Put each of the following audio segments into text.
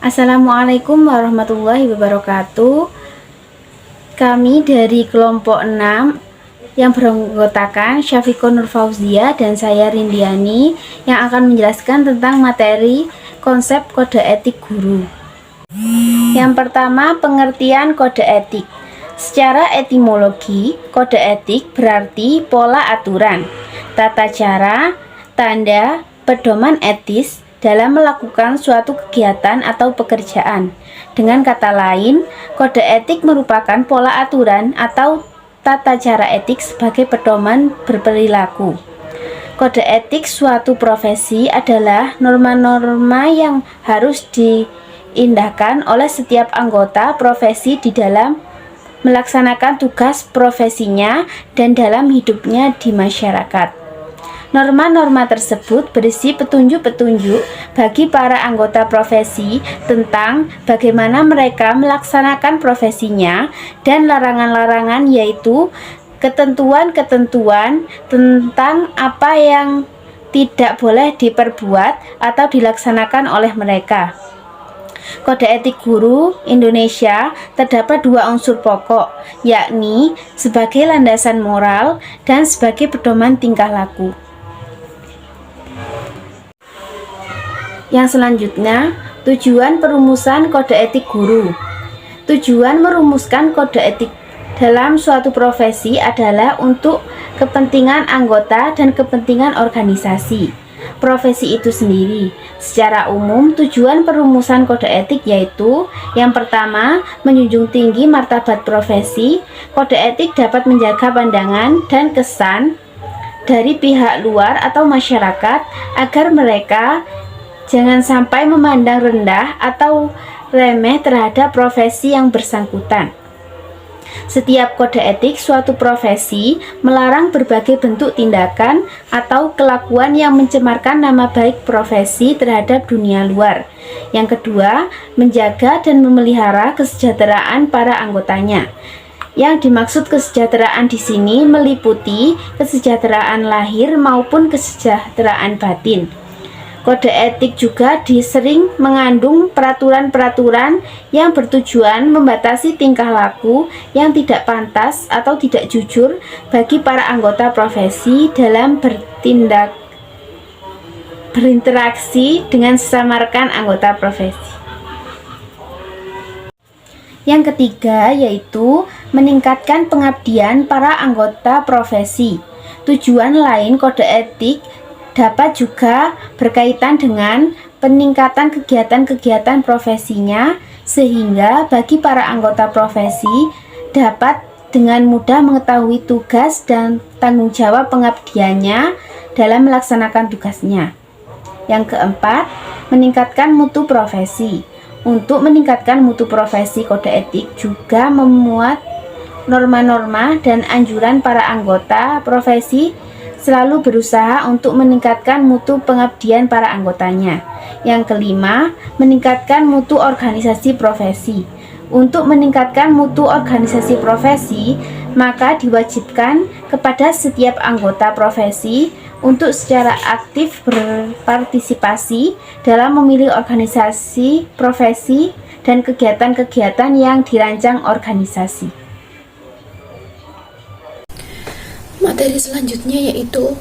Assalamualaikum warahmatullahi wabarakatuh. Kami dari kelompok 6 yang beranggotakan Syafiqah Nur Fauzia dan saya Rindiani yang akan menjelaskan tentang materi konsep kode etik guru. Yang pertama, pengertian kode etik. Secara etimologi, kode etik berarti pola aturan, tata cara, tanda, pedoman etis dalam melakukan suatu kegiatan atau pekerjaan. Dengan kata lain, kode etik merupakan pola aturan atau tata cara etik sebagai pedoman berperilaku. Kode etik suatu profesi adalah norma-norma yang harus diindahkan oleh setiap anggota profesi di dalam melaksanakan tugas profesinya dan dalam hidupnya di masyarakat. Norma-norma tersebut berisi petunjuk-petunjuk bagi para anggota profesi tentang bagaimana mereka melaksanakan profesinya dan larangan-larangan, yaitu ketentuan-ketentuan tentang apa yang tidak boleh diperbuat atau dilaksanakan oleh mereka. Kode etik guru Indonesia terdapat dua unsur pokok, yakni sebagai landasan moral dan sebagai pedoman tingkah laku. Yang selanjutnya, tujuan perumusan kode etik guru. Tujuan merumuskan kode etik dalam suatu profesi adalah untuk kepentingan anggota dan kepentingan organisasi profesi itu sendiri. Secara umum, tujuan perumusan kode etik yaitu: yang pertama, menjunjung tinggi martabat profesi. Kode etik dapat menjaga pandangan dan kesan dari pihak luar atau masyarakat agar mereka jangan sampai memandang rendah atau remeh terhadap profesi yang bersangkutan. Setiap kode etik suatu profesi melarang berbagai bentuk tindakan atau kelakuan yang mencemarkan nama baik profesi terhadap dunia luar. Yang kedua, menjaga dan memelihara kesejahteraan para anggotanya. Yang dimaksud kesejahteraan di sini meliputi kesejahteraan lahir maupun kesejahteraan batin. Kode etik juga sering mengandung peraturan-peraturan yang bertujuan membatasi tingkah laku yang tidak pantas atau tidak jujur bagi para anggota profesi dalam berinteraksi dengan sesama rekan anggota profesi. Yang ketiga yaitu meningkatkan pengabdian para anggota profesi. Tujuan lain kode etik dapat juga berkaitan dengan peningkatan kegiatan-kegiatan profesinya, sehingga bagi para anggota profesi dapat dengan mudah mengetahui tugas dan tanggung jawab pengabdiannya dalam melaksanakan tugasnya. Yang keempat, meningkatkan mutu profesi. Untuk meningkatkan mutu profesi, kode etik juga memuat norma-norma dan anjuran para anggota profesi selalu berusaha untuk meningkatkan mutu pengabdian para anggotanya. Yang kelima, meningkatkan mutu organisasi profesi. Untuk meningkatkan mutu organisasi profesi, maka diwajibkan kepada setiap anggota profesi untuk secara aktif berpartisipasi dalam memilih organisasi profesi dan kegiatan-kegiatan yang dirancang organisasi. Materi selanjutnya yaitu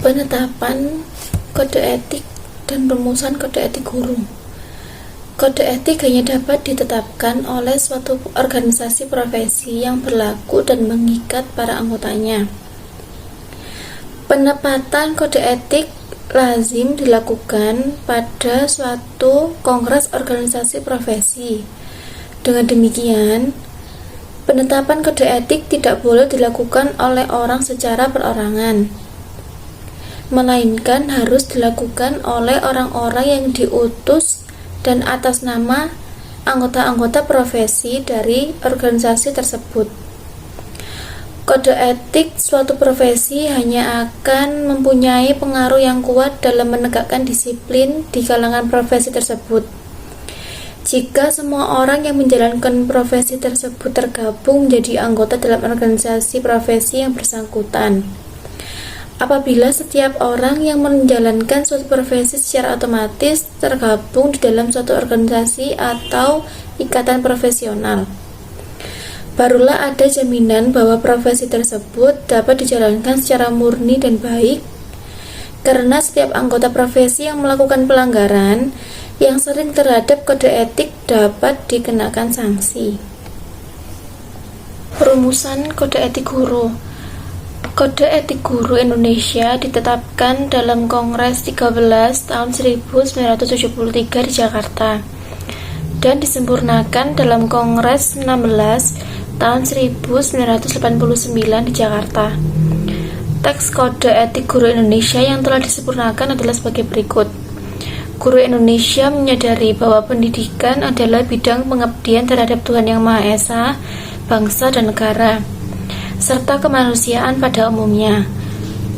penetapan kode etik dan perumusan kode etik guru. Kode etik hanya dapat ditetapkan oleh suatu organisasi profesi yang berlaku dan mengikat para anggotanya. Penempatan kode etik lazim dilakukan pada suatu kongres organisasi profesi. Dengan demikian, penetapan kode etik tidak boleh dilakukan oleh orang secara perorangan, melainkan harus dilakukan oleh orang-orang yang diutus dan atas nama anggota-anggota profesi dari organisasi tersebut. Kode etik suatu profesi hanya akan mempunyai pengaruh yang kuat dalam menegakkan disiplin di kalangan profesi tersebut jika semua orang yang menjalankan profesi tersebut tergabung menjadi anggota dalam organisasi profesi yang bersangkutan. Apabila setiap orang yang menjalankan suatu profesi secara otomatis tergabung di dalam suatu organisasi atau ikatan profesional, barulah ada jaminan bahwa profesi tersebut dapat dijalankan secara murni dan baik, karena setiap anggota profesi yang melakukan pelanggaran yang sering terhadap kode etik dapat dikenakan sanksi. Perumusan kode etik guru. Kode etik guru Indonesia ditetapkan dalam Kongres 13 tahun 1973 di Jakarta dan disempurnakan dalam Kongres 16 tahun 1989 di Jakarta. Teks Kode Etik Guru Indonesia yang telah disempurnakan adalah sebagai berikut. Guru Indonesia menyadari bahwa pendidikan adalah bidang pengabdian terhadap Tuhan Yang Maha Esa, bangsa dan negara, serta kemanusiaan pada umumnya.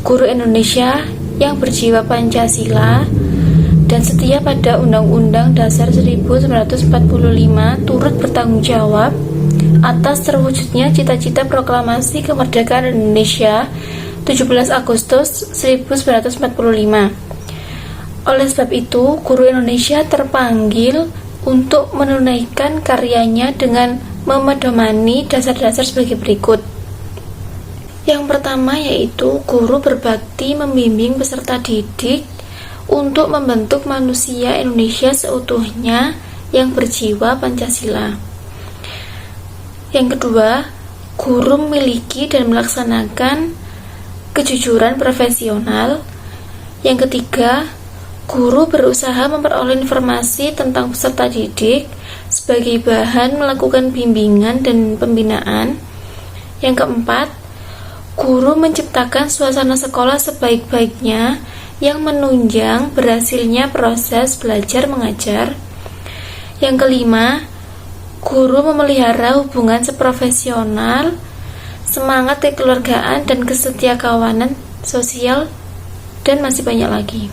Guru Indonesia yang berjiwa Pancasila dan setia pada Undang-Undang Dasar 1945 turut bertanggung jawab atas terwujudnya cita-cita proklamasi kemerdekaan Indonesia 17 Agustus 1945. Oleh sebab itu, guru Indonesia terpanggil untuk menunaikan karyanya dengan memedomani dasar-dasar sebagai berikut. Yang pertama yaitu guru berbakti membimbing peserta didik untuk membentuk manusia Indonesia seutuhnya yang berjiwa Pancasila. Yang kedua, guru memiliki dan melaksanakan kejujuran profesional. Yang ketiga, guru berusaha memperoleh informasi tentang peserta didik sebagai bahan melakukan bimbingan dan pembinaan. Yang keempat, guru menciptakan suasana sekolah sebaik-baiknya yang menunjang berhasilnya proses belajar mengajar. Yang kelima, guru memelihara hubungan seprofesional, semangat kekeluargaan dan kesetiakawanan sosial, dan masih banyak lagi.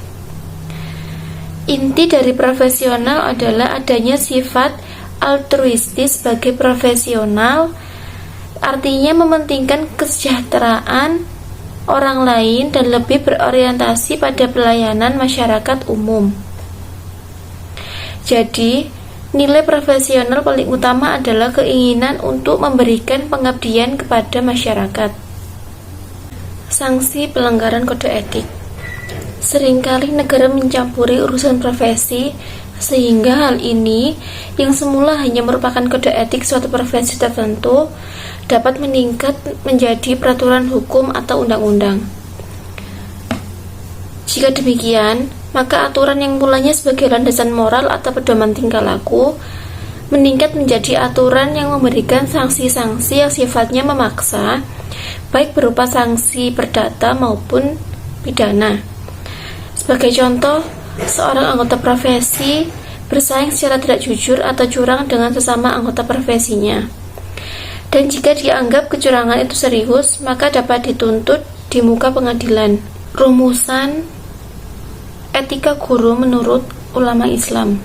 Inti dari profesional adalah adanya sifat altruistis sebagai profesional, artinya mementingkan kesejahteraan orang lain dan lebih berorientasi pada pelayanan masyarakat umum. Jadi, nilai profesional paling utama adalah keinginan untuk memberikan pengabdian kepada masyarakat. Sanksi pelanggaran kode etik. Seringkali negara mencampuri urusan profesi, sehingga hal ini yang semula hanya merupakan kode etik suatu profesi tertentu dapat meningkat menjadi peraturan hukum atau undang-undang. Jika demikian, maka aturan yang mulanya sebagai landasan moral atau pedoman tingkah laku meningkat menjadi aturan yang memberikan sanksi-sanksi yang sifatnya memaksa, baik berupa sanksi perdata maupun pidana. Sebagai contoh, seorang anggota profesi bersaing secara tidak jujur atau curang dengan sesama anggota profesinya. Dan jika dianggap kecurangan itu serius, maka dapat dituntut di muka pengadilan. Rumusan etika guru menurut ulama Islam.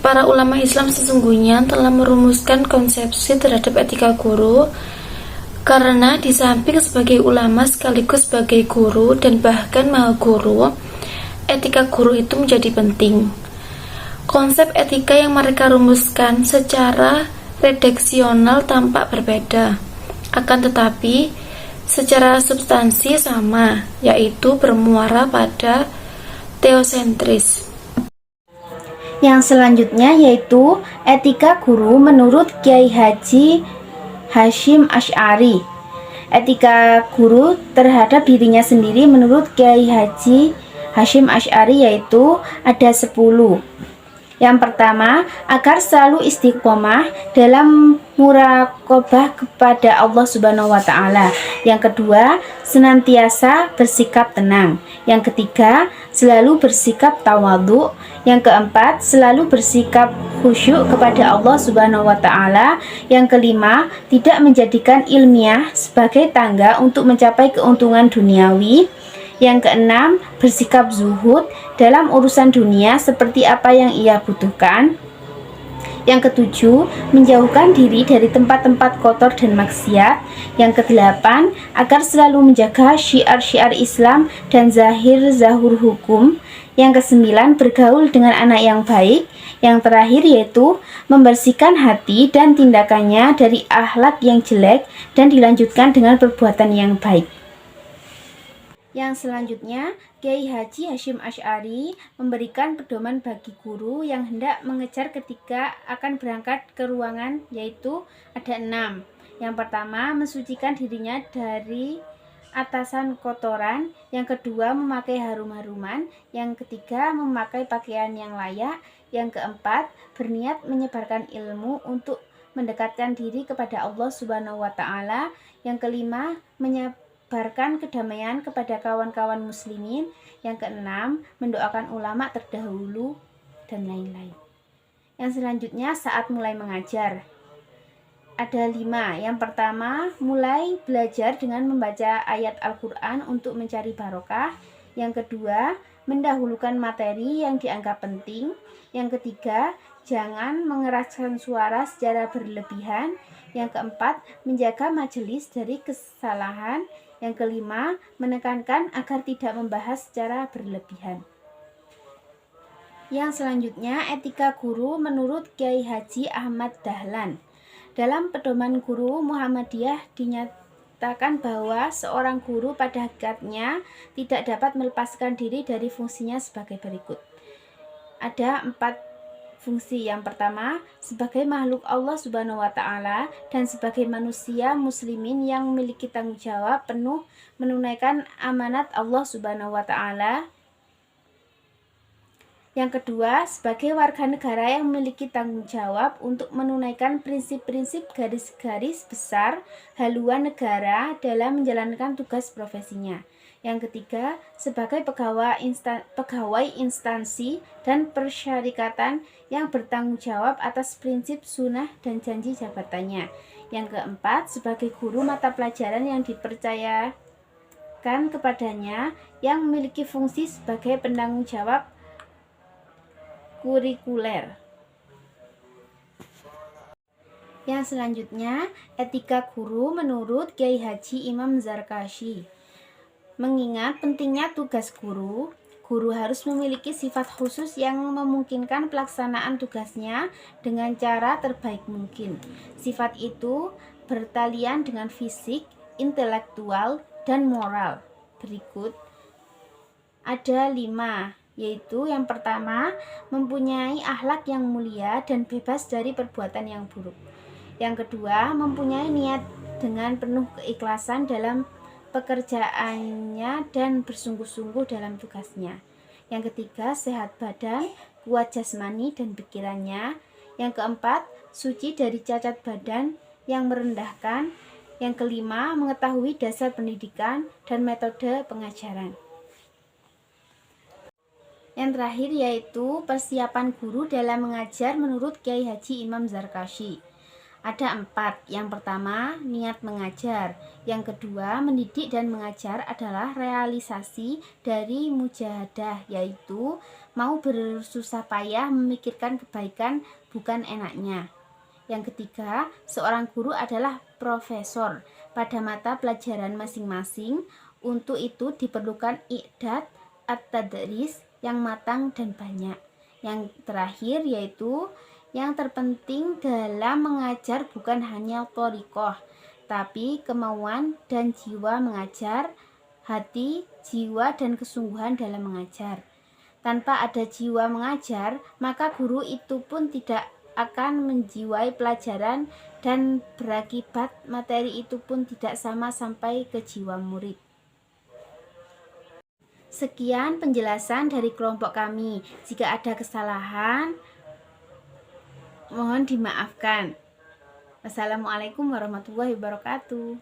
Para ulama Islam sesungguhnya telah merumuskan konsepsi terhadap etika guru, karena di samping sebagai ulama sekaligus sebagai guru dan bahkan maha guru, etika guru itu menjadi penting. Konsep etika yang mereka rumuskan secara redaksional tampak berbeda, akan tetapi secara substansi sama, yaitu bermuara pada teosentris. Yang selanjutnya yaitu etika guru menurut Kiai Haji Hasyim Asy'ari. Etika guru terhadap dirinya sendiri menurut Kiai Haji Hasyim Asy'ari yaitu ada 10. Yang pertama, agar selalu istiqomah dalam muraqabah kepada Allah Subhanahu wa taala. Yang kedua, senantiasa bersikap tenang. Yang ketiga, selalu bersikap tawadhu. Yang keempat, selalu bersikap khusyuk kepada Allah Subhanahu wa taala. Yang kelima, tidak menjadikan ilmiah sebagai tangga untuk mencapai keuntungan duniawi. Yang keenam, bersikap zuhud dalam urusan dunia seperti apa yang ia butuhkan. Yang ketujuh, menjauhkan diri dari tempat-tempat kotor dan maksiat. Yang kedelapan, agar selalu menjaga syiar-syiar Islam dan zahir-zahur hukum. Yang kesembilan, bergaul dengan anak yang baik. Yang terakhir yaitu membersihkan hati dan tindakannya dari akhlak yang jelek dan dilanjutkan dengan perbuatan yang baik. Yang selanjutnya, Kiai Haji Hasyim Asy'ari memberikan pedoman bagi guru yang hendak mengejar ketika akan berangkat ke ruangan, yaitu ada 6. Yang pertama, mensucikan dirinya dari atasan kotoran. Yang kedua, memakai harum-haruman. Yang ketiga, memakai pakaian yang layak. Yang keempat, berniat menyebarkan ilmu untuk mendekatkan diri kepada Allah Subhanahu wa Ta'ala. Yang kelima, menyebarkan kedamaian kepada kawan-kawan muslimin. Yang keenam, mendoakan ulama terdahulu, dan lain-lain. Yang selanjutnya, saat mulai mengajar ada 5. Yang pertama, mulai belajar dengan membaca ayat Al-Quran untuk mencari barokah. Yang kedua, mendahulukan materi yang dianggap penting. Yang ketiga, jangan mengeraskan suara secara berlebihan. Yang keempat, menjaga majelis dari kesalahan. Yang kelima, menekankan agar tidak membahas secara berlebihan. Yang selanjutnya, etika guru menurut Kiai Haji Ahmad Dahlan. Dalam pedoman guru Muhammadiyah dinyatakan bahwa seorang guru pada hakikatnya tidak dapat melepaskan diri dari fungsinya sebagai berikut. Ada 4 fungsi. Yang pertama, sebagai makhluk Allah Subhanahu wa Ta'ala dan sebagai manusia muslimin yang memiliki tanggung jawab penuh menunaikan amanat Allah Subhanahu wa Ta'ala. Yang kedua, sebagai warga negara yang memiliki tanggung jawab untuk menunaikan prinsip-prinsip garis-garis besar haluan negara dalam menjalankan tugas profesinya. Yang ketiga, sebagai pegawai instansi dan persyarikatan yang bertanggung jawab atas prinsip sunnah dan janji jabatannya. Yang keempat, sebagai guru mata pelajaran yang dipercayakan kepadanya yang memiliki fungsi sebagai penanggung jawab kurikuler. Yang selanjutnya, etika guru menurut Kiai Haji Imam Zarkashi. Mengingat pentingnya tugas guru, guru harus memiliki sifat khusus yang memungkinkan pelaksanaan tugasnya dengan cara terbaik mungkin. Sifat itu bertalian dengan fisik, intelektual, dan moral. Berikut ada 5, yaitu yang pertama, mempunyai akhlak yang mulia dan bebas dari perbuatan yang buruk. Yang kedua, mempunyai niat dengan penuh keikhlasan dalam pekerjaannya dan bersungguh-sungguh dalam tugasnya. Yang ketiga, sehat badan, kuat jasmani dan pikirannya. Yang keempat, suci dari cacat badan yang merendahkan. Yang kelima, mengetahui dasar pendidikan dan metode pengajaran. Yang terakhir yaitu persiapan guru dalam mengajar menurut Kiai Haji Imam Zarkashi. Ada 4. Yang pertama, niat mengajar. Yang kedua, mendidik dan mengajar adalah realisasi dari mujahadah, yaitu mau bersusah payah memikirkan kebaikan bukan enaknya. Yang ketiga, seorang guru adalah profesor pada mata pelajaran masing-masing. Untuk itu diperlukan i'dad at-tadris yang matang dan banyak. Yang terakhir yaitu yang terpenting dalam mengajar bukan hanya thoriqoh, tapi kemauan dan jiwa mengajar, hati, jiwa dan kesungguhan dalam mengajar. Tanpa ada jiwa mengajar, maka guru itu pun tidak akan menjiwai pelajaran dan berakibat materi itu pun tidak sama sampai ke jiwa murid. Sekian penjelasan dari kelompok kami. Jika ada kesalahan, mohon dimaafkan. Wassalamualaikum warahmatullahi wabarakatuh.